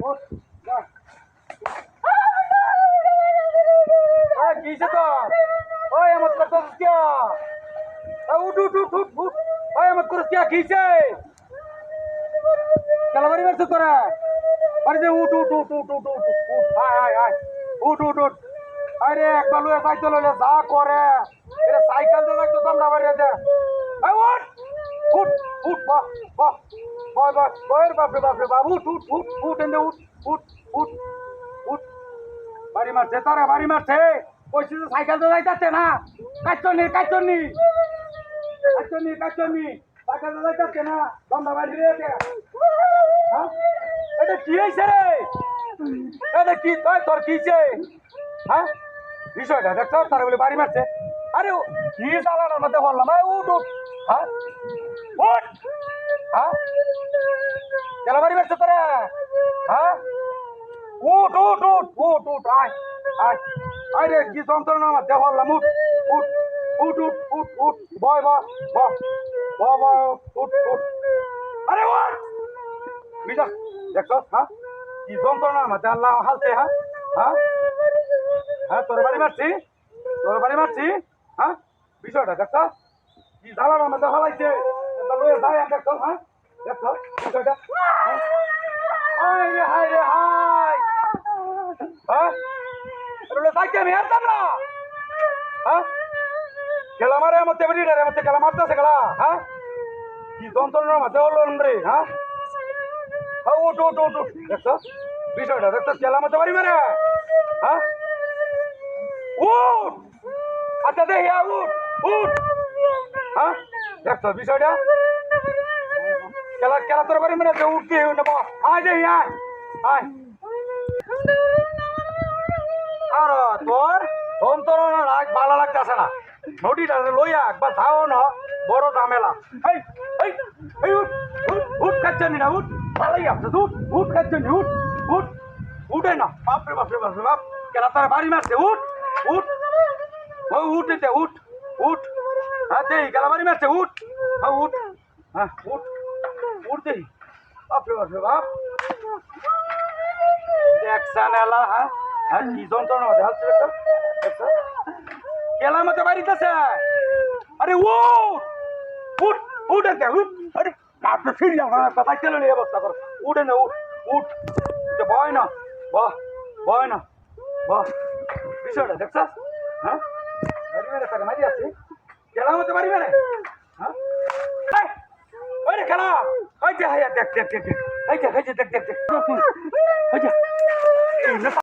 ওঠ যা কিছে তো ওই আমার করতেছ क्या उठ उठ उठ उठ उठ ओए मत कर क्या खींचे चल बड़ी मेरे से तोरा अरे दे उठ उठ उठ उठ उठ उठ उठ हाय हाय हाय उठ उठ उठ अरे एक बालू साइकिल ले जा करे तेरे साइकिल दे लगतो तमना बारे दे ए उठ उठ उठ बा बा बा बा बाप रे बाप उठ उठ उठ उठ एंदे उठ उठ उठ उठ बारी मारছে তারে বাড়ি মারছে কইছিস সাইকেল তো যাইতাছে না কাচ্চনি কাচ্চনি কাচ্চনি সাইকেল তো যাইতাছে না দমদা বাড়ি রে হ্যাঁ এটা কি হইছে রে এটা কি তোর কিছে হ্যাঁ বিষয়টা দেখছ তারে বলে বাড়ি মারছে আরে কি চালানোর মধ্যে বললাম উঠ উঠ হ্যাঁ উঠ হ্যাঁ চলো বাড়ি মারছে তোরা হ্যাঁ উঠ উঠ উঠ উঠ উঠ আয় আয় আরে কি যন্ত্রণা আমার দেহ বললাম উঠ উঠ উঠ উঠ উঠ উঠ বয় বয় বয় বয় উঠ উঠ আরে উঠ বিজা দেখছ হ্যাঁ কি যন্ত্রণা আমার দেহ আল্লাহ হালছে হ্যাঁ হ্যাঁ হ্যাঁ তোর বাড়ি মারছি হ্যাঁ বিষয়টা দেখছ কি জ্বালানো আমার দেহ হালাইছে লয়ে যায় দেখছ হ্যাঁ দেখছ বিষয়টা হায় রে হায় রে হায় হ্যাঁ সাইকেল আমি হারতাম না হ্যাঁ খেলা মারে আমার তেমনি আমার খেলা মারতেছে খেলা হ্যাঁ কি যন্ত্রণার মাঝে হলো রে হ্যাঁ হ্যাঁ উঠ উঠ উঠ উঠ দেখছ বিষয়টা দেখছ খেলা মারতে পারি মারে হ্যাঁ উঠ আচ্ছা দে উঠ উঠ হ্যাঁ দেখছ বিষয়টা খেলা খেলা তোর বাড়ি মানে উঠতে নেব আয় দে আয় আয় আর তোর যন্ত্রণা রাগ ভালো লাগতেছে না নদীটা লইয়া একবার যাও না বড় ঝামেলা এই এই এই উঠ উঠ উঠ খাচ্ছেন না উঠ ভালোই আছে উঠ উঠ খাচ্ছেন উঠ উঠ উঠে না বাপরে বাপরে বাপরে বাপ কেনা তারা বাড়ি মারছে উঠ উঠ ও উঠে উঠ উঠ হ্যাঁ দেই গেলা বাড়ি মারছে উঠ হ্যাঁ উঠ হ্যাঁ উঠ উঠ দেই বাপরে বাপরে বাপ দেখছেন এলা হ্যাঁ হ্যাঁ কি যন্ত্রণা মধ্যে হালছে দেখছো কেলার মধ্যে বাড়িতেছে আরে উঠ উঠ উঠ উঠ আরে আপনি ফিরে যাও না কথা চলে নিয়ে অবস্থা করো উঠে না উঠ উঠ ভয় না বাহ ভয় না বাহ বিষয়টা দেখছ হ্যাঁ বাড়ি মেরে তাকে মারি আছে কেলার মধ্যে বাড়ি মেরে হ্যাঁ ওই রে খেলা ওই যে দেখ দেখ দেখ দেখ এই যে দেখ দেখ দেখ দেখ